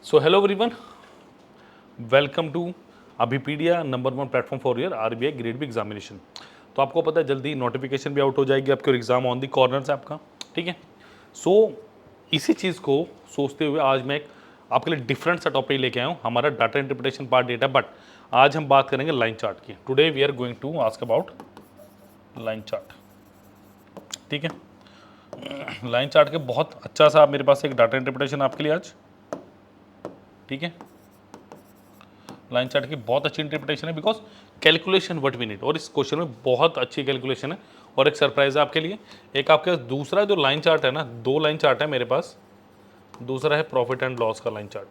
So hello everyone, welcome to Abhipedia number 1 platform for your RBI grade B examination. तो आपको पता है जल्दी नोटिफिकेशन भी आउट हो जाएगी आपके और एग्जाम ऑन दी कॉर्नर है आपका, ठीक है। सो इसी चीज़ को सोचते हुए आज मैं एक आपके लिए डिफरेंट सा टॉपिक लेके आया हूँ। हमारा data interpretation part data, but आज हम बात करेंगे लाइन चार्ट की। Today we are going to ask about line chart, ठीक है। लाइन चार्ट के बहुत अच्छा सा मेरे पास एक डाटा इंटरप्रिटेशन आपके लिए आज, ठीक है। लाइन चार्ट की बहुत अच्छी इंटरप्रिटेशन है because calculation what we need, और इस क्वेश्चन में बहुत अच्छी कैलकुलेशन है। और एक सरप्राइज है आपके लिए, एक आपके पास दूसरा जो लाइन चार्ट है ना, दो लाइन चार्ट है मेरे पास। दूसरा है प्रॉफिट एंड लॉस का लाइन चार्ट।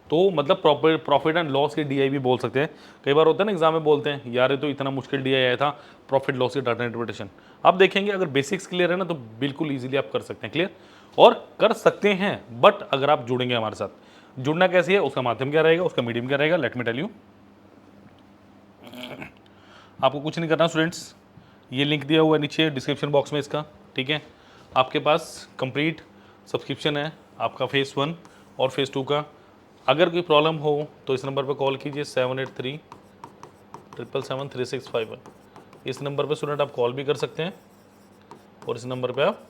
तो मतलब प्रॉफिट एंड लॉस की डीआई भी बोल सकते हैं। कई बार होता है ना एग्जाम में बोलते हैं यार ये तो इतना मुश्किल डीआई आया था, प्रॉफिट लॉस की डाटा इंटरप्रिटेशन। आप देखेंगे अगर बेसिक्स क्लियर है ना तो बिल्कुल ईजिली आप कर सकते हैं क्लियर, और कर सकते हैं। बट अगर आप जुड़ेंगे हमारे साथ, जुड़ना कैसे है, उसका माध्यम क्या रहेगा, उसका मीडियम क्या रहेगा, लेट मी टेल यू। आपको कुछ नहीं करना स्टूडेंट्स, ये लिंक दिया हुआ है नीचे डिस्क्रिप्शन बॉक्स में इसका, ठीक है। आपके पास कंप्लीट सब्सक्रिप्शन है आपका फेज़ 1 और फेज़ 2 का। अगर कोई प्रॉब्लम हो तो इस नंबर पर कॉल कीजिए 7837773651। इस नंबर पर स्टूडेंट आप कॉल भी कर सकते हैं और इस नंबर पे आप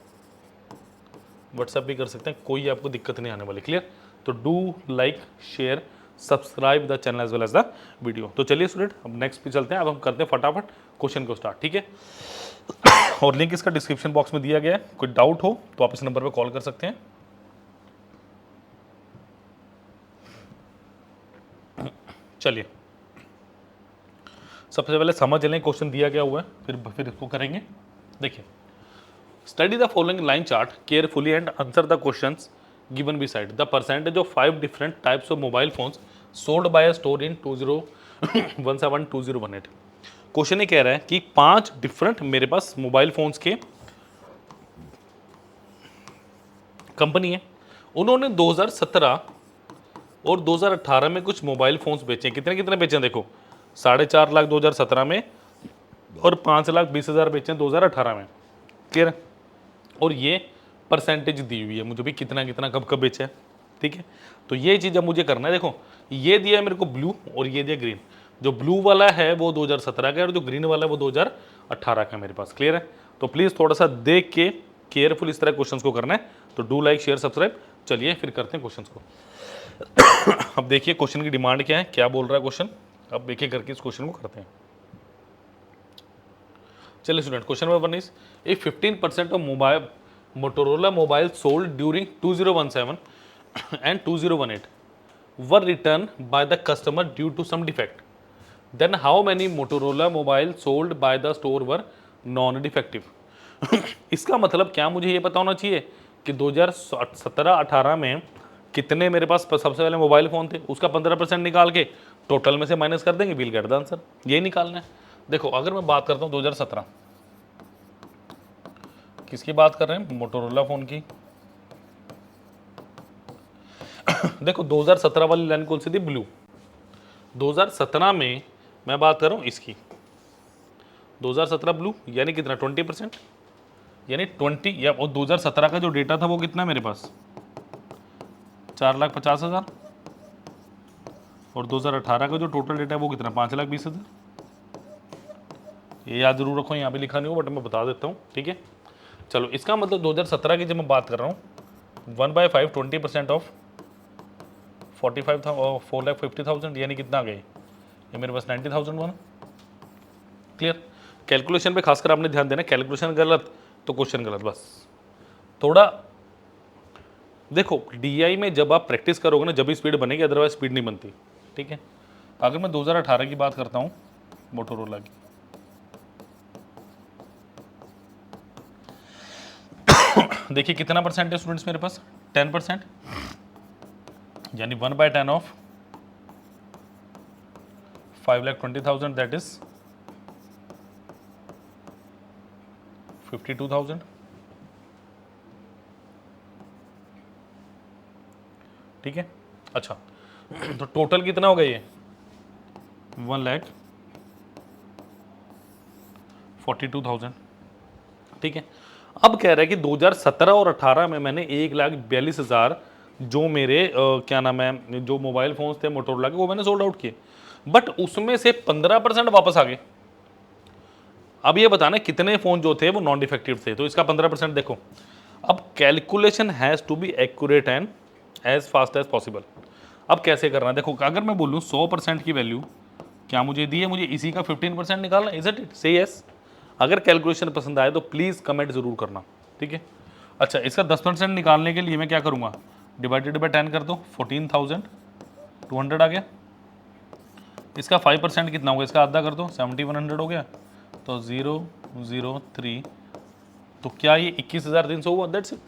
व्हाट्सएप भी कर सकते हैं, कोई आपको दिक्कत नहीं आने वाली, क्लियर। तो do like share subscribe the channel as well as the video. तो चलिए स्टूडेंट अब नेक्स्ट पे चलते हैं। अब हम करते हैं फटाफट क्वेश्चन को स्टार्ट, ठीक है। और लिंक इसका डिस्क्रिप्शन बॉक्स में दिया गया है। कोई डाउट हो तो आप इस नंबर पर कॉल कर सकते हैं। चलिए सबसे पहले समझ लें क्वेश्चन दिया गया हुआ है, फिर इसको करेंगे। देखिए, study the following line chart carefully and answer the questions given beside. The percentage of 5 different types of mobile phones sold by a store in 2017-2018। Question ये कह रहा है कि 5 डिफरेंट मेरे पास मोबाइल फोन्स के कंपनी है, उन्होंने 2017 और 2018 में कुछ मोबाइल फोन्स बेचे। कितने कितने बेचे हैं देखो, 4.5 लाख 2017 में और 5,20,000 बेचे हैं 2018 में, क्लियर है। और ये परसेंटेज दी हुई है मुझे भी, कितना कितना कब कब बेचा है, ठीक है। तो ये चीज़ अब मुझे करना है। देखो ये दिया है मेरे को ब्लू और ये दिया ग्रीन। जो ब्लू वाला है वो 2017 का है और जो ग्रीन वाला है वो 2018 का है मेरे पास, क्लियर है। तो प्लीज़ थोड़ा सा देख के केयरफुल इस तरह क्वेश्चंस को करना है। तो डू लाइक शेयर सब्सक्राइब। चलिए फिर करते हैं क्वेश्चंस को। अब देखिए क्वेश्चन की डिमांड क्या है, क्या बोल रहा है क्वेश्चन। अब देखिए करके इस क्वेश्चन को करते हैं। चलिए student, question number 1 is a 15% of mobile Motorola mobiles sold during 2017 and 2018 were returned by the customer due to some defect. Then how many Motorola mobiles sold by the store were non-defective? इसका मतलब क्या, मुझे ये पता होना चाहिए कि 2017-18 में कितने मेरे पास सबसे पहले मोबाइल फ़ोन थे, उसका 15% निकाल के टोटल में से माइनस कर देंगे, विल गेट द आंसर। यही निकालना है। देखो अगर मैं बात करता हूँ 2017, किसकी बात कर रहे हैं, मोटोरोला फ़ोन की। देखो 2017 वाली लाइन कौन सी थी, ब्लू। 2017 में मैं बात कर रहा हूँ इसकी, 2017 ब्लू यानी कितना 20%, यानी 20 या, और 2017 का जो डेटा था वो कितना मेरे पास 4,50,000, और 2018 का जो टोटल डेटा है वो कितना 5,20,000। ये याद जरूर रखो, यहाँ पे लिखा नहीं हो बट मैं बता देता हूँ, ठीक है। चलो इसका मतलब 2017 की जब मैं बात कर रहा हूँ 1/5 20% ऑफ 4,50,000 यानी कितना आ गए, ये मेरे पास 90,000 बना, क्लियर। कैलकुलेशन पे खासकर आपने ध्यान देना, कैलकुलेशन गलत तो क्वेश्चन गलत। बस थोड़ा देखो, डीआई में जब आप प्रैक्टिस करोगे ना जब ही स्पीड बनेगी, अदरवाइज स्पीड नहीं बनती, ठीक है। अगर मैं 2018 की बात करता हूँ मोटोरोला की, देखिए कितना परसेंट है स्टूडेंट्स मेरे पास 10%, यानी 1/10 ऑफ 5,20,000 दैट इज 52,000, ठीक है। अच्छा तो टोटल कितना हो गया ये 1,42,000, ठीक है। अब कह रहा है कि 2017 और 18 में मैंने 1,42,000 जो मेरे क्या नाम है, जो मोबाइल फ़ोन्स थे मोटोरोला के, वो मैंने सोल्ड आउट किए, बट उसमें से 15% वापस आ गए। अब ये बताना कितने फ़ोन जो थे वो नॉन डिफेक्टिव थे, तो इसका 15% देखो। अब calculation has to be accurate and as fast as possible. अब कैसे करना है, देखो अगर मैं बोलूँ 100% की वैल्यू क्या मुझे दी है, मुझे इसी का 15% निकालना, इज इट? से यस। अगर कैलकुलेशन पसंद आए तो प्लीज़ कमेंट ज़रूर करना, ठीक है। अच्छा, इसका 10% निकालने के लिए मैं क्या करूँगा, डिवाइडेड बाई 10 कर दो, 14,200 आ गया। इसका 5% कितना होगा, इसका आधा कर दो, 7,100 हो गया। तो 003, तो क्या ये 21,300 हुआ? That's it.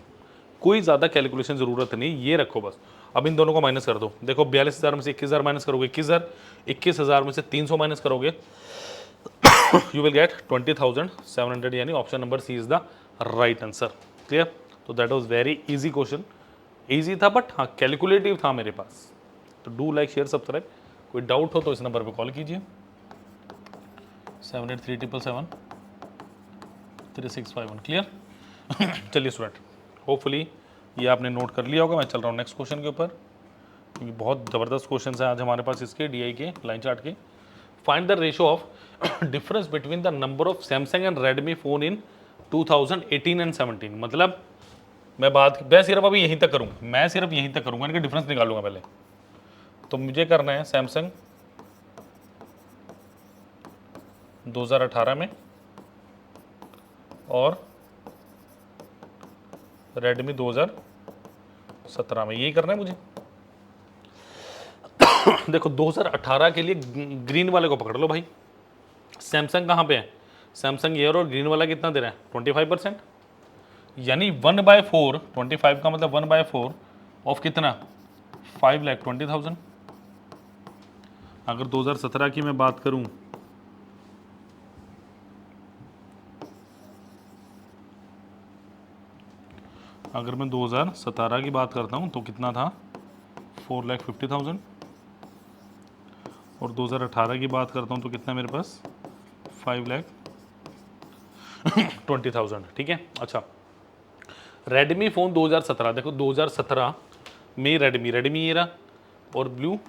कोई ज़्यादा कैलकुलेशन ज़रूरत नहीं, ये रखो बस। अब इन दोनों को माइनस कर दो, देखो 42,000 में से 21,000 माइनस करोगे 21,000, 21,000 में से 300 माइनस करोगे यू विल गेट 20,700, यानी option number C is the right answer. Clear? तो that was very easy question, easy था बट हाँ कैलकुलेटिव था मेरे पास। तो डू लाइक शेयर सब्सक्राइब। कोई डाउट हो तो इस नंबर पे कॉल कीजिए 7832773651। क्लियर? चलिए स्टूडेंट, होपफुली ये आपने नोट कर लिया होगा। मैं चल रहा हूँ नेक्स्ट क्वेश्चन के ऊपर, क्योंकि बहुत ज़बरदस्त क्वेश्चन हैं आज हमारे पास इसके DI के लाइन चार्ट के। Find the ratio of difference between the number of Samsung and Redmi phone in 2018 and 17। मतलब मैं सिर्फ अभी यहीं तक करूँगा, मैं सिर्फ यहीं तक करूँगा, इनका डिफरेंस निकालूंगा पहले। तो मुझे करना है सैमसंग 2018 में और रेडमी 2017 में, यही करना है मुझे। देखो 2018 के लिए ग्रीन वाले को पकड़ लो भाई। सैमसंग कहाँ पे है, सैमसंग ईयर और ग्रीन वाला कितना दे रहा है, 25%, यानी 1/4, 25 का मतलब 1/4 ऑफ कितना, 5,20,000। अगर 2017 की मैं बात करूं, अगर मैं 2017 की बात करता हूं तो कितना था, 4,50,000, और 2018 की बात करता हूं तो कितना मेरे पास, 5,20,000। ठीक है। अच्छा, रेडमी फ़ोन 2017, देखो 2017 में रेडमी ये रहा, और ब्लू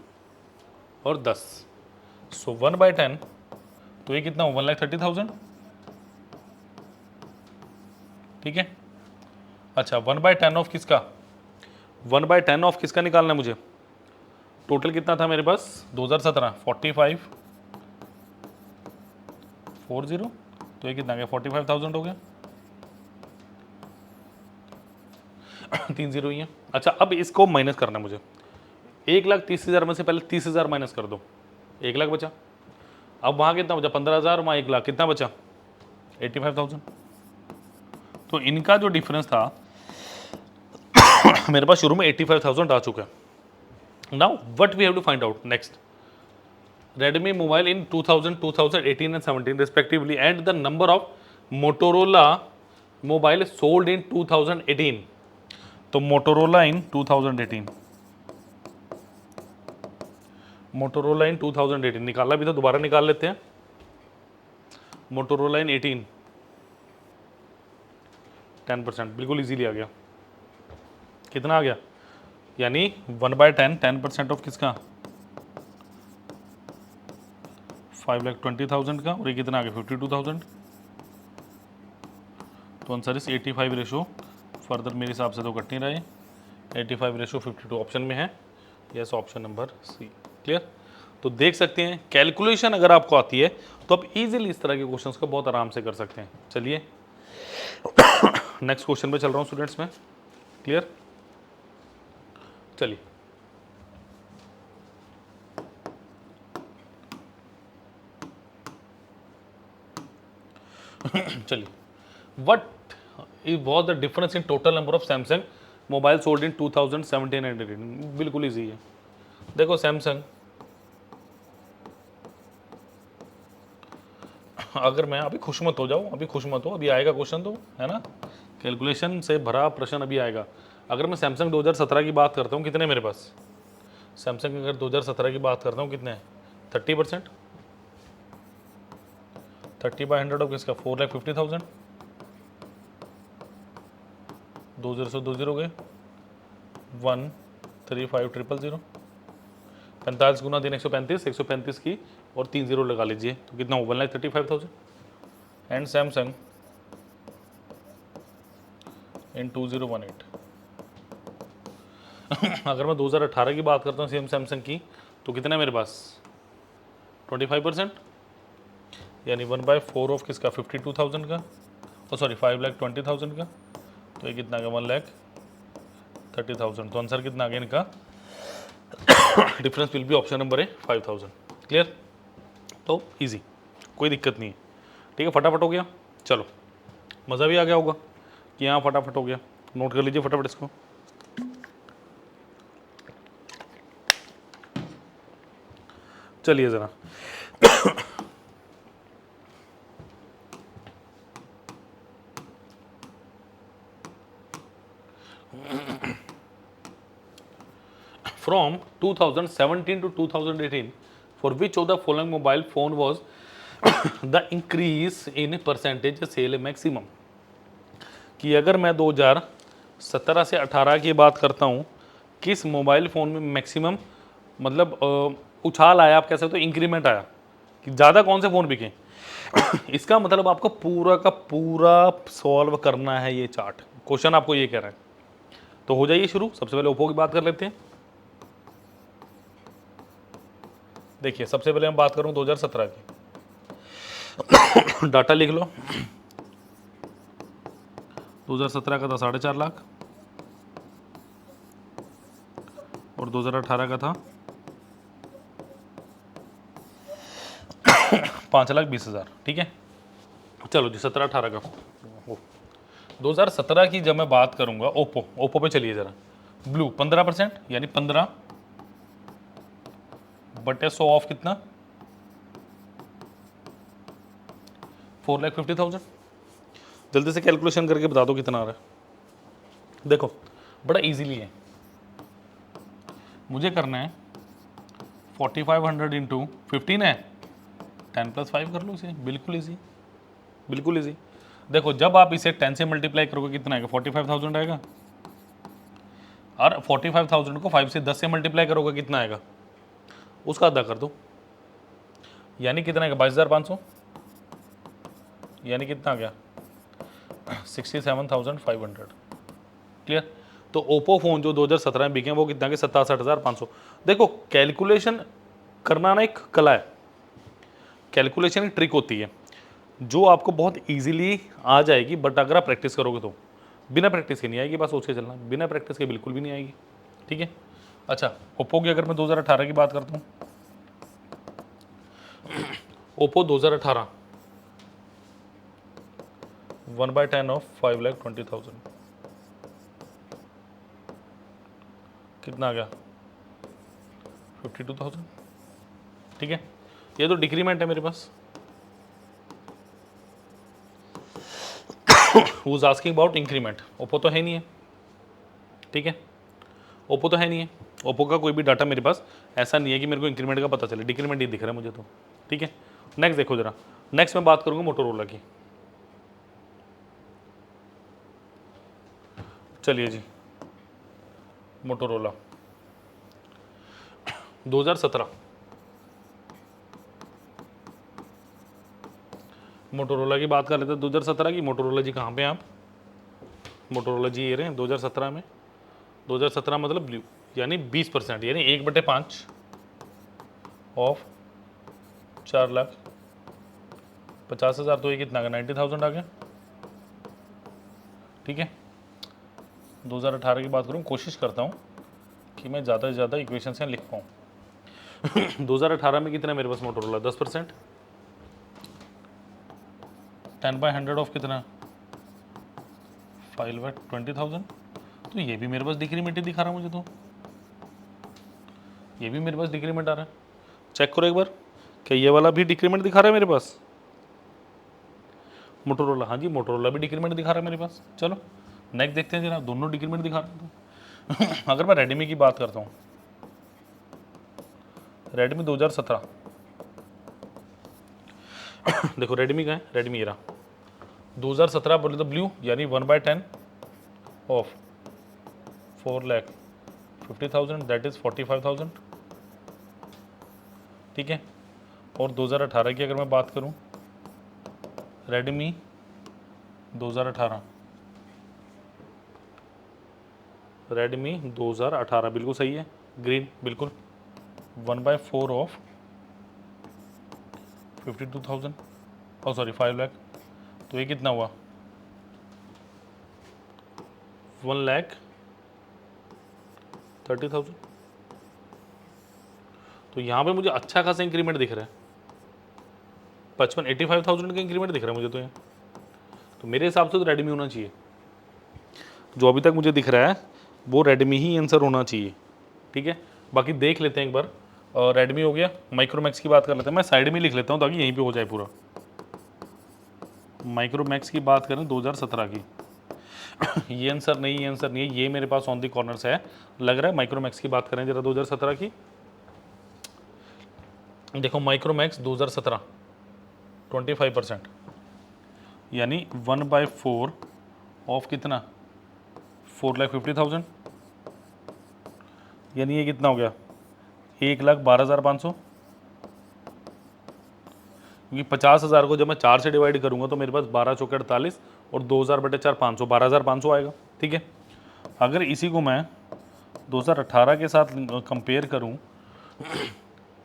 और 10, सो 1/10, तो ये कितना हो, 1,30,000। ठीक है। अच्छा, 1/10 ऑफ किसका, 1/10 ऑफ किसका निकालना है मुझे, टोटल कितना था मेरे पास 2017, 45,40, तो ये कितना गया, 45,000 हो गया। 3 0 ही है। अच्छा, अब इसको माइनस करना है मुझे, 1,30,000 में से पहले 30,000 माइनस कर दो, 1 लाख बचा। अब वहाँ कितना बचा, 15,000, वहाँ 1 लाख, कितना बचा, 85,000। तो इनका जो डिफरेंस था मेरे पास शुरू में 85,000 आ चुका है। Now what we have to find out next, Redmi mobile in 2000, 2018 and 17 respectively, and the number of Motorola mobile sold in 2018। तो Motorola in 2018, Motorola in 2018 निकाला भी था, दोबारा निकाल लेते हैं। Motorola in 18, 10%, बिल्कुल इजीली आ गया। कितना आ गया, यानी 1/10, 10% ऑफ किसका, 5,20,000 का, और ये कितना आ गया, 52,000। तो आंसर इस 85 रेशो, फर्दर मेरे हिसाब से तो कट नहीं रहे, 85:52 ऑप्शन में है, yes option number C. Clear? तो देख सकते हैं कैलकुलेशन अगर आपको आती है तो आप इजीली इस तरह के क्वेश्चंस को बहुत आराम से कर सकते हैं। चलिए नेक्स्ट क्वेश्चन पे चल रहा हूँ स्टूडेंट्स में। क्लियर? चलिए चलिए, what was the difference in total number of Samsung mobile sold in 2017 and 18। बिल्कुल ईजी है। देखो सैमसंग, अगर मैं अभी खुश मत हो जाऊँ, अभी खुश मत हो, अभी आएगा क्वेश्चन तो, है ना, कैलकुलेशन से भरा प्रश्न अभी आएगा। अगर मैं सैमसंग 2017 की बात करता हूँ, कितने मेरे पास सैमसंग, अगर 2017 की बात करता हूँ कितने, 30%, 30/100 ऑफ किसका, 4,50,000, 2 0 से 2 0 गए, 1 35,000 45 गुना 3 135 135 की और 3 0 लगा लीजिए तो कितना हो 1,35,000 एंड सैमसंग इन 2018 अगर मैं 2018 की बात करता हूँ सेम सैमसंग की तो कितना है मेरे पास 25% यानी 1/4 ऑफ किसका 52,000 का और सॉरी 5,20,000 का तो ये कितना आ गया 1,30,000 तो आंसर कितना आ गया इनका difference will be option number A 5,000 clear तो इजी कोई दिक्कत नहीं है ठीक है फटाफट हो गया चलो मज़ा भी आ गया होगा कि यहाँ फटाफट हो गया नोट कर लीजिए फटाफट इसको चलिए ज़रा From 2017 to 2018, for which of the following mobile phone was the increase in percentage sale maximum? कि अगर मैं 2017 से 18 की बात करता हूँ किस मोबाइल फ़ोन में मैक्सिमम मतलब उछाल आया आप कह सकते हो इंक्रीमेंट आया कि ज़्यादा कौन से फ़ोन बिके इसका मतलब आपको पूरा का पूरा सॉल्व करना है ये चार्ट क्वेश्चन आपको ये कह रहा है तो हो जाइए शुरू सबसे पहले ओप्पो की बात कर लेते हैं देखिए सबसे पहले मैं बात करूं 2017 की डाटा लिख लो 2017 का था 4.5 लाख और 2018 का था 5,20,000 ठीक है चलो जी 17-18 का 2017 की जब मैं बात करूंगा ओप्पो पे चलिए जरा ब्लू 15% यानी 15 बटे 100 ऑफ कितना 4,50,000 जल्दी से कैलकुलेशन करके बता दो कितना आ रहा है देखो बड़ा इजीली है मुझे करना है 4,500 इंटू 15 है 10 + 5 कर लो इसे बिल्कुल इजी देखो जब आप इसे 10 से मल्टीप्लाई करोगे कितना आएगा 45,000 आएगा और 45,000 को 5 से 10 से मल्टीप्लाई करोगे कितना आएगा उसका अदा कर दो यानी कितना आएगा 22,500 यानी कितना आ गया 67,500 क्लियर तो ओप्पो फ़ोन जो 2017 में बिके वो कितना के 67,500 देखो कैलकुलेशन करना ना एक कला है कैलकुलेशन एक ट्रिक होती है जो आपको बहुत इजीली आ जाएगी बट अगर आप प्रैक्टिस करोगे तो बिना प्रैक्टिस के नहीं आएगी बस सोच के चलना बिना प्रैक्टिस के बिल्कुल भी नहीं आएगी ठीक है अच्छा ओप्पो की अगर मैं 2018 की बात करता हूँ ओप्पो 2018 1/10 ऑफ 5,20,000 कितना आ गया 52,000 ठीक है ये तो डिक्रीमेंट है मेरे पास Who is asking about increment Oppo तो है नहीं है ठीक है ओप्पो तो है नहीं है ओप्पो का कोई भी डाटा मेरे पास ऐसा नहीं है कि मेरे को इंक्रीमेंट का पता चले डिक्रीमेंट ही दिख रहा है मुझे तो ठीक है नेक्स्ट देखो जरा नेक्स्ट मैं बात करूंगा मोटोरोला की चलिए जी मोटोरोला 2017 मोटोरोला की बात कर लेते हैं 2017 की मोटोरोला जी कहाँ पे हैं आप मोटोरोला जी ये रहे हैं 2017 में 2017 मतलब ब्लू यानी 20% यानी 1/5 ऑफ 4,50,000 तो ये कितना आ गया 90,000 आ गया ठीक है 2018 की बात करूँ कोशिश करता हूँ कि मैं ज़्यादा से ज़्यादा इक्वेशन से लिख पाऊँ 2018 में कितना मेरे पास मोटोरोला 10% 10/100 ऑफ कितना 5,20,000 तो ये भी मेरे पास डिक्रीमेंट ही दिखा रहा है मुझे तो ये भी मेरे पास डिक्रीमेंट आ रहा है चेक करो एक बार क्या ये वाला भी डिक्रीमेंट दिखा रहा है मेरे पास मोटोरोला हाँ जी मोटोरोला भी डिक्रीमेंट दिखा रहा है मेरे पास चलो नेक्स्ट देखते हैं जरा दोनों डिक्रीमेंट दिखा रहे हैं तो अगर मैं रेडमी की बात करता हूँ रेडमी 2017 देखो रेडमी का है रेडमी ये रहा 2017 बोले तो ब्लू यानी 1/10 ऑफ 50,000 दैट इज़ 45,000, ठीक है। और 2018 की अगर मैं बात करूं, रेडमी 2018, रेडमी 2018 बिल्कुल सही है, ग्रीन बिल्कुल, 1/4 ऑफ 52,000, और सॉरी 5 लाख, तो ये कितना हुआ, 1,30,000। तो यहाँ पे मुझे अच्छा खासा इंक्रीमेंट दिख रहा है, 85,000 का इंक्रीमेंट दिख रहा है मुझे तो। ये तो मेरे हिसाब से तो रेडमी होना चाहिए, जो अभी तक मुझे दिख रहा है वो रेडमी ही आंसर होना चाहिए, ठीक है। बाकी देख लेते हैं एक बार, रेडमी हो गया, माइक्रोमैक्स की बात कर लेते हैं, मैं साइड में लिख लेता हूँ ताकि यहीं पे हो जाए पूरा। माइक्रोमैक्स की बात करें 2017 की, ये आंसर नहीं, ये आंसर नहीं है, ये मेरे पास ऑन दी कॉर्नर्स है, लग रहा है माइक्रोमैक्स की बात करें जरा 2017 की। देखो माइक्रोमैक्स 2017 25%, यानी 1/4 ऑफ कितना, 4,50,000, यानी ये कितना हो गया, 1,12,500, क्योंकि 50,000 को जब मैं 4 से डिवाइड करूंगा तो मेरे पास 12 चौके 48 और 2,000/4 500, 12,500 आएगा, ठीक है। अगर इसी को मैं 2018 के साथ कंपेयर करूं,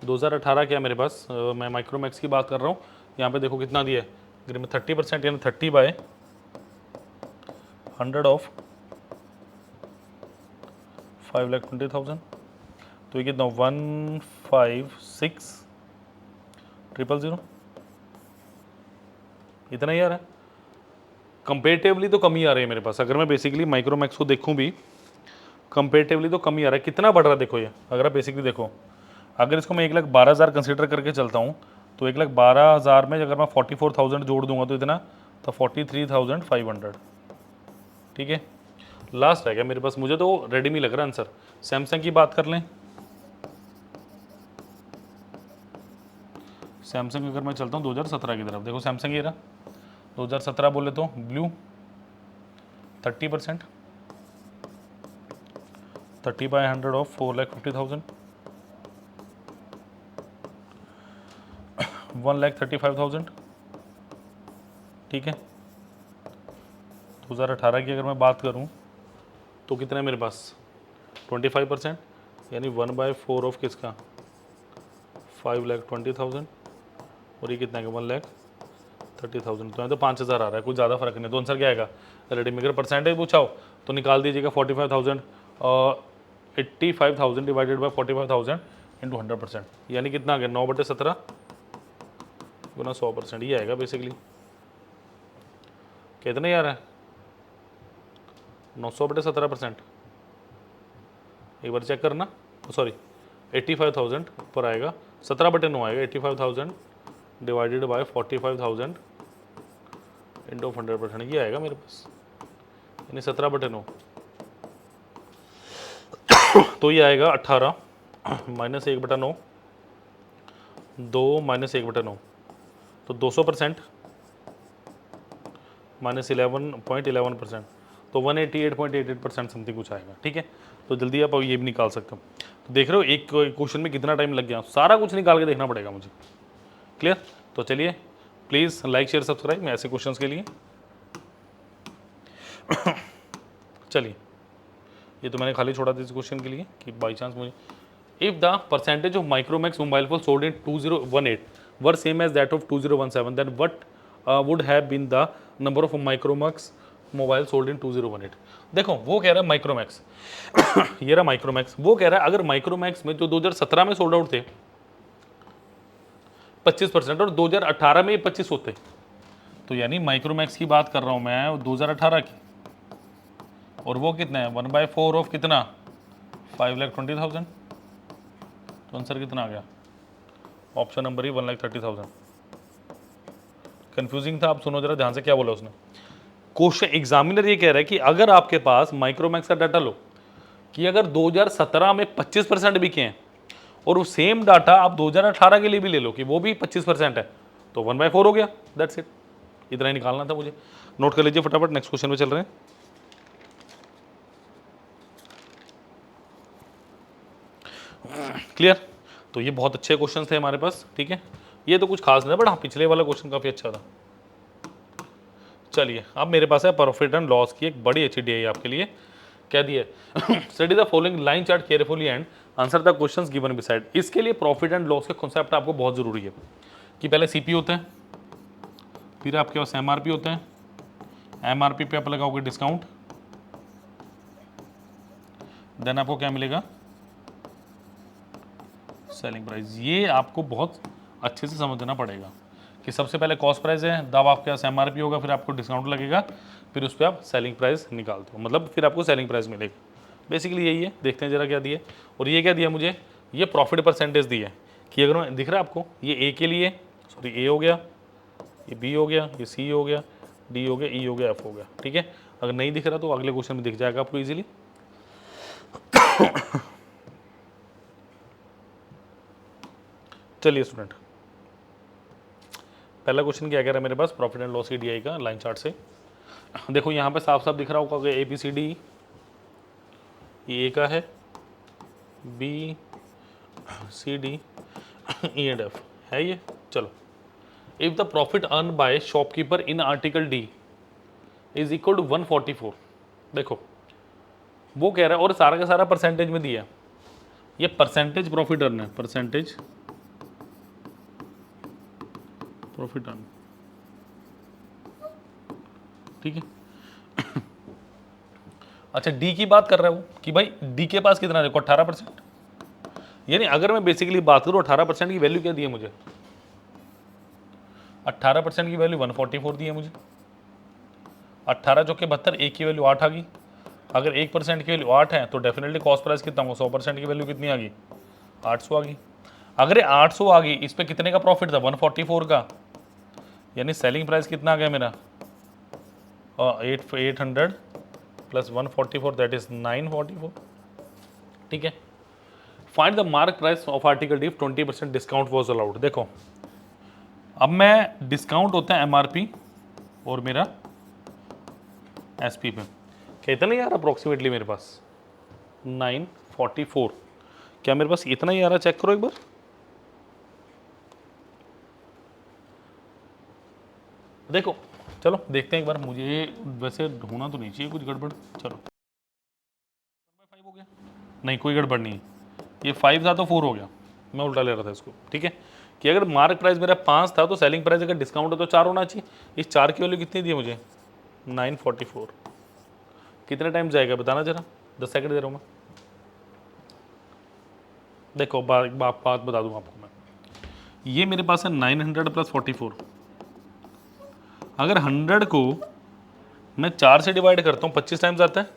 2018 क्या मेरे पास, मैं माइक्रोमैक्स की बात कर रहा हूँ, यहाँ पे देखो कितना दिया है, अगर मैं 30% यानी 30/100 ऑफ 5,20,000, तो ये कितना 156,000, इतना ही आ रहा है। कंपेरेटिवली तो कम ही आ रही है मेरे पास, अगर मैं बेसिकली माइक्रोमैक्स को देखूं भी कंपेरेटिवली तो कम ही आ रहा है। कितना बढ़ रहा है देखो, ये अगर आप बेसिकली देखो, अगर इसको मैं 1,12,000 कंसीडर करके चलता हूँ तो 1,12,000 में अगर मैं 44,000 जोड़ दूंगा तो इतना, तो 43,500, ठीक है। लास्ट है क्या मेरे पास, मुझे तो रेडमी लग रहा है आंसर। सैमसंग की बात कर लें, सैमसंग अगर मैं चलता हूँ 2017 की तरफ, देखो सैमसंग ये रहा, 2017 बोले तो ब्लू 30%, 30/100 ऑफ 4,50,000, 1,35,000, ठीक है। 2018 की अगर मैं बात करूं तो कितना है मेरे पास, 25%, यानी 1/4 ऑफ किसका, 5,20,000, और ये कितना है 1,30,000, तो 5,000 आ रहा है, कुछ ज़्यादा फर्क नहीं। तो आंसर क्या आएगा, रेडमी। अगर परसेंटेज पूछा हो तो निकाल दीजिएगा 45,000, 85,000 डिवाइडेड बाई 45,000 इंटू 100%, यानी कितना आ गया, 9/17 गुना 100%, ये आएगा बेसिकली। कितना ही आ रहा है, 900/17%, एक बार चेक करना, सॉरी 85,000 पर आएगा, 17/9 आएगा, 85,000 डिवाइडेड बाय 45,000 इंटू 100%, ये आएगा मेरे पास, यानी 17/9, तो ये आएगा 18 माइनस 1/9, 2 माइनस 1/9, तो 200% माइनस 11.11%, तो 188.88% समथिंग कुछ आएगा, ठीक है। तो जल्दी आप ये भी निकाल सकते हो। तो देख रहे हो एक क्वेश्चन में कितना टाइम लग गया, सारा कुछ निकाल के देखना पड़ेगा मुझे, क्लियर। तो चलिए प्लीज़ लाइक शेयर सब्सक्राइब मैं ऐसे क्वेश्चंस के लिए। चलिए, ये तो मैंने खाली छोड़ा था इस क्वेश्चन के लिए कि बाई चांस मुझे, if the percentage of Micromax mobile phone sold in 2018 were same as that of 2017, then what would have been the number of Micromax mobile sold in 2018। देखो वो कह रहा है माइक्रोमैक्स ये रहा माइक्रोमैक्स, वो कह रहा है अगर माइक्रोमैक्स में जो 2017 में सोल्ड आउट थे 25% और 2018 में 25 होते, तो यानी माइक्रोमैक्स की बात कर रहा हूं मैं 2018 की, और वो कितना है 1/4 ऑफ कितना 5,20,000, तो आंसर कितना आ गया, ऑप्शन नंबर ही 1,30,000। कंफ्यूजिंग था, आप सुनो जरा ध्यान से क्या बोला उसने। क्वेश्चन एग्जामिनर ये कह रहा है कि अगर आपके पास माइक्रोमैक्स का डाटा लो कि अगर 2017 में 25% बिके हैं और वो सेम डाटा आप 2018 के लिए भी ले लो कि वो भी 25% है, तो 1/4 हो गया, दैट्स इट। इतना ही निकालना था मुझे, नोट कर लीजिए फटाफट, नेक्स्ट क्वेश्चन में चल रहे हैं। क्लियर। तो ये बहुत अच्छे क्वेश्चन थे हमारे पास, ठीक है। ये तो कुछ खास नहीं बट हाँ पिछले वाला क्वेश्चन काफ़ी अच्छा था। चलिए अब मेरे पास है प्रॉफिट एंड लॉस की एक बड़ी अच्छी डी है आपके लिए। क्या दिया है, study the following line chart carefully and answer the questions given beside. इसके लिए प्रॉफिट एंड लॉस के कॉन्सेप्ट आपको बहुत जरूरी है कि पहले सीपी होता है, फिर आपके पास एमआरपी होता है, एमआरपी पे आप लगाओगे डिस्काउंट, देन आपको क्या मिलेगा, सेलिंग प्राइस। ये आपको बहुत अच्छे से समझना पड़ेगा कि सबसे पहले कॉस्ट प्राइस है, तब आपके पास एमआरपी होगा, फिर आपको डिस्काउंट लगेगा, फिर उस पर आप सेलिंग प्राइस निकालते हो, मतलब फिर आपको सेलिंग प्राइस मिलेगा। बेसिकली यही है। देखते हैं जरा क्या दिया। और ये क्या दिया मुझे, ये प्रॉफिट परसेंटेज दी है कि अगर मैं दिख रहा है आपको, ये ए के लिए, सॉरी ए हो गया, ये बी हो गया, ये सी हो गया, डी हो गया, ई हो गया, एफ हो गया, ठीक है। अगर नहीं दिख रहा तो अगले क्वेश्चन में दिख जाएगा आपको इजीली। चलिए स्टूडेंट, पहला क्वेश्चन क्या कह रहा है मेरे पास, प्रॉफिट एंड लॉस की डीआई का लाइन चार्ट से। देखो यहाँ पे साफ साफ दिख रहा होगा ए बी सी डी, ये ए का है, B C D E and F है ये। चलो, if the profit earn by shopkeeper in article D is equal to 144। देखो वो कह रहा है, और सारा का सारा परसेंटेज में दिया, ये परसेंटेज प्रॉफिट अर्न है, परसेंटेज प्रॉफिट अर्न, ठीक है। अच्छा डी की बात कर रहा है वो कि भाई डी के पास कितना, देखो 18%, यानी अगर मैं बेसिकली बात करूँ 18% की वैल्यू क्या दी है मुझे, 18% की वैल्यू 144 दी है मुझे। 18 जो कि 72, एक की वैल्यू 8 आ गई। अगर 1% की वैल्यू 8 है तो डेफिनेटली कॉस्ट प्राइस कितना होगा, 100% की वैल्यू कितनी आ गई, 800 आ गई। अगर ये 800 आ गई, इस पर कितने का प्रॉफिट था, 144 का, यानी सेलिंग प्राइस कितना आ गया मेरा, 800 प्लस 144 दैट इज 944, ठीक है। Find the mark price of article D 20% discount was allowed. देखो अब मैं डिस्काउंट होता है एमआरपी और मेरा एसपी पे, क्या इतना ही आ रहा अप्रोक्सीमेटली मेरे पास 944, क्या मेरे पास इतना ही आ रहा, चेक करो एक बार। देखो चलो देखते हैं एक बार, मुझे वैसे होना तो नहीं चाहिए कुछ गड़बड़। चलो 5 हो गया, नहीं कोई गड़बड़ नहीं है, ये 5 था तो 4 हो गया, मैं उल्टा ले रहा था इसको, ठीक है। कि अगर मार्क प्राइस मेरा 5 था तो सेलिंग प्राइस अगर डिस्काउंट है तो 4 होना चाहिए। इस 4 की वैल्यू कितनी दी है मुझे, 944। कितने टाइम जाएगा बताना जरा, 10 सेकंड दे रहा हूँ मैं। देखो बात बता दूँ आपको मैं, ये मेरे पास है 900 प्लस 44। अगर 100 को मैं 4 से डिवाइड करता हूँ 25 टाइम्स आता है,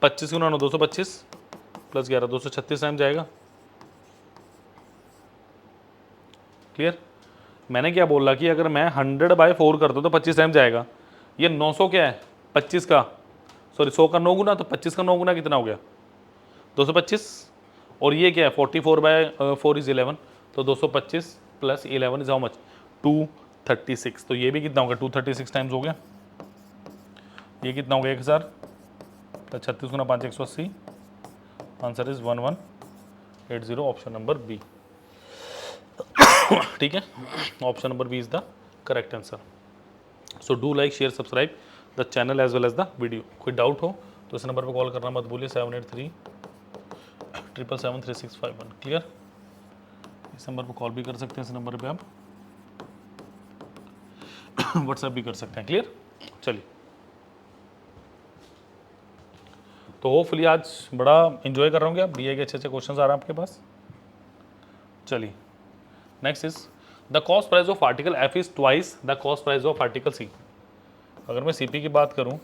25 गुना 9 225 प्लस 11 236 टाइम जाएगा। क्लियर। मैंने क्या बोला कि अगर मैं 100/4 करता हूँ तो 25 टाइम जाएगा। ये 900 क्या है, 25 का, सॉरी 100 का 9 गुना, तो 25 का 9 गुना कितना हो गया, 225। और ये क्या है 44/4 इज 11, तो 225 प्लस 11 इज हाउ मच, 236। तो ये भी कितना होगा, 236 टाइम्स हो गया। ये कितना हो गया, 1000 प्लस 36 गुना 5 180, answer is 1180, option number B, ठीक है। Option number B is the correct answer. So do like share subscribe the channel as well as the video. कोई डाउट हो तो इस नंबर पर कॉल करना मत भूलिए, 7837773651। क्लियर। इस नंबर पर कॉल भी कर सकते हैं, इस नंबर पे आप व्हाट्सएप भी कर सकते हैं। क्लियर। चलिए, तो होपफुली आज बड़ा इन्जॉय कर रहे होंगे आप, डीए के अच्छे अच्छे क्वेश्चन आ रहे हैं आपके पास। चलिए next is the cost price of article F is twice the cost price of article C. अगर मैं सीपी की बात करूं,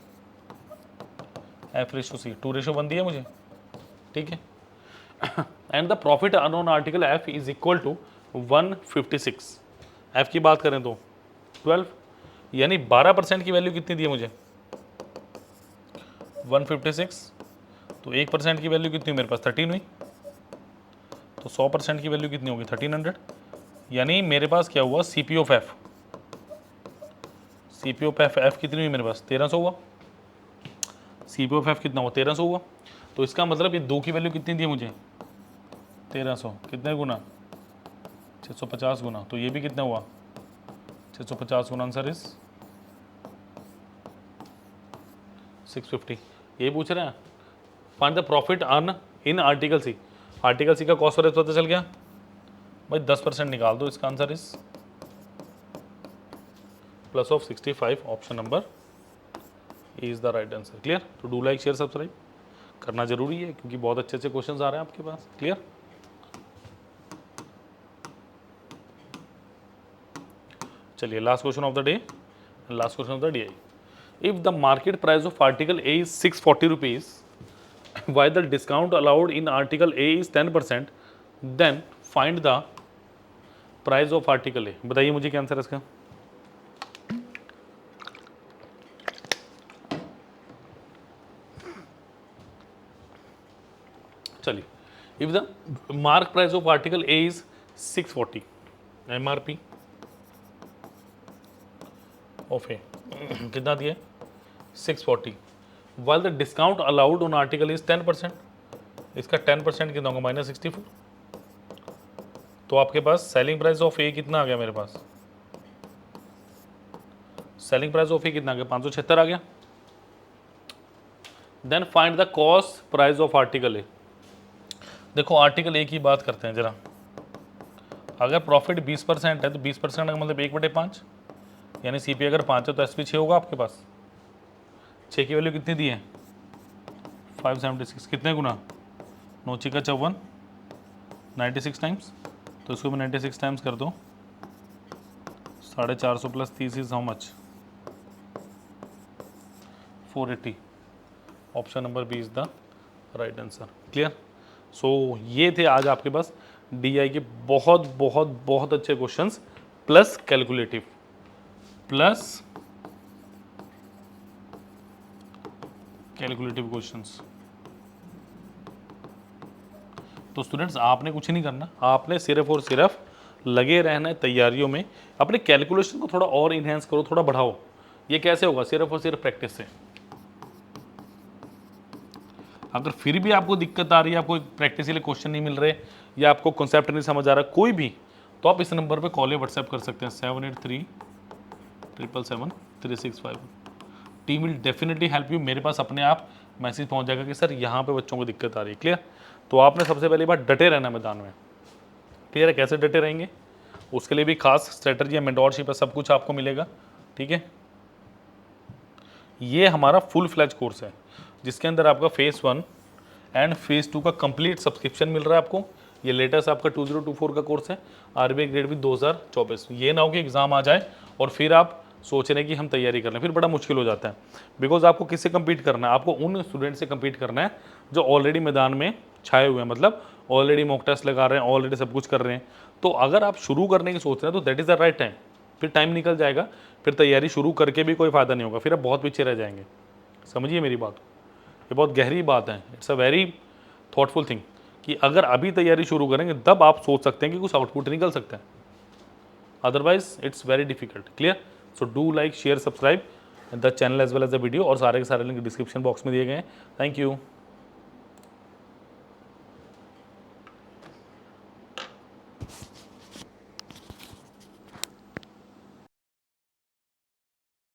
F/C 2:1 दिया मुझे, ठीक है। And the profit earn on article F is equal to 156। F की बात करें तो 12, यानी 12% की वैल्यू कितनी दी है मुझे, 156। तो 1% की वैल्यू कितनी मेरे पास 13 हुई, तो 100% की वैल्यू कितनी होगी 1300। यानी मेरे पास क्या हुआ, CP of F, CP of F कितनी हुई मेरे पास 1300 हुआ। CPOF कितना हुआ 1300 हुआ। तो इसका मतलब ये 2 की वैल्यू कितनी दी है मुझे 1300, कितने गुना 650 गुना, तो ये भी कितना हुआ 650 गुना, आंसर इज 650। ये पूछ रहे हैं find the profit earn in article C. Article C का कॉस्ट रेट पता चल गया भाई, 10% निकाल दो, इसका answer is plus of 65, option number is the right answer. Clear. तो डू लाइक शेयर सब्सक्राइब करना जरूरी है क्योंकि बहुत अच्छे अच्छे क्वेश्चंस आ रहे हैं आपके पास। क्लियर। चलिए last question of the day, last question of the day. If the market price of article A is 640 rupees, why the discount allowed in article A is 10%, then find the price of article A. बताइए मुझे क्या answer है इसका। चलिए, if the mark price of article A is 640, MRP of A कितना दिया 640, while the discount allowed on article is 10%, इसका 10% कितना होगा -64। तो आपके पास सेलिंग प्राइस ऑफ ए कितना आ गया मेरे पास, सेलिंग प्राइस ऑफ ए कितना आ गया 576 आ गया। Then find the cost price of article A. देखो आर्टिकल ए की बात करते हैं जरा, अगर प्रॉफिट 20% है तो 20% का मतलब 1/5, यानी CP अगर 5 है तो SP 6 होगा आपके पास। 6 की वैल्यू कितनी दी है 576, कितने गुना 9 6 का 54, 96 टाइम्स, तो इसको मैं 96 टाइम्स कर दो, 450 plus 30 is how much 480, option number B is the right answer. Clear. So ये थे आज आपके पास DI के बहुत बहुत बहुत अच्छे क्वेश्चंस प्लस कैलकुलेटिव क्वेश्चंस। तो स्टूडेंट्स आपने कुछ नहीं करना, आपने सिर्फ और सिर्फ लगे रहना है तैयारियों में, अपने कैलकुलेशन को थोड़ा और इन्हेंस करो, थोड़ा बढ़ाओ। ये कैसे होगा, सिर्फ और सिर्फ प्रैक्टिस से। अगर फिर भी आपको दिक्कत आ रही है, आपको प्रैक्टिस के लिए क्वेश्चन नहीं मिल रहे या आपको कॉन्सेप्ट नहीं समझ आ रहा कोई भी, तो आप इस नंबर पे कॉल या व्हाट्सएप कर सकते हैं 7837773651। Team will definitely help you. मेरे पास अपने आप मैसेज पहुंच जाएगा कि सर यहाँ पे बच्चों को दिक्कत आ रही है। क्लियर। तो आपने सबसे पहली बात डटे रहना मैदान में। क्लियर है। कैसे डटे रहेंगे उसके लिए भी खास स्ट्रेटजी है, मेंटोरशिप है, सब कुछ आपको मिलेगा। ठीक है। ये हमारा फुल फ्लैज कोर्स है जिसके अंदर आपका फेज 1 एंड फेज 2 का कंप्लीट सब्सक्रिप्शन मिल रहा है आपको। ये लेटेस्ट आपका 2024 का कोर्स है, RBI ग्रेड भी 2024। ये ना हो कि एग्जाम आ जाए और फिर आप सोच रहे हैं कि हम तैयारी कर लें, फिर बड़ा मुश्किल हो जाता है। बिकॉज आपको किससे कम्पीट करना है, आपको उन स्टूडेंट से कम्पीट करना है जो ऑलरेडी मैदान में छाए हुए हैं, मतलब ऑलरेडी मॉक टेस्ट लगा रहे हैं, ऑलरेडी सब कुछ कर रहे हैं। तो अगर आप शुरू करने की सोच रहे हैं तो that is the right time. फिर टाइम निकल जाएगा, फिर तैयारी शुरू करके भी कोई फ़ायदा नहीं होगा, फिर आप बहुत पीछे रह जाएंगे। समझिए मेरी बात, ये बहुत गहरी बात है, it's a very thoughtful thing कि अगर अभी तैयारी शुरू करेंगे तब आप सोच सकते हैं कि कुछ आउटपुट निकल सकता है, otherwise it's very difficult. Clear. So do like share subscribe the channel as well as the video, और सारे के सारे लिंक डिस्क्रिप्शन बॉक्स में दिए गए हैं। Thank you.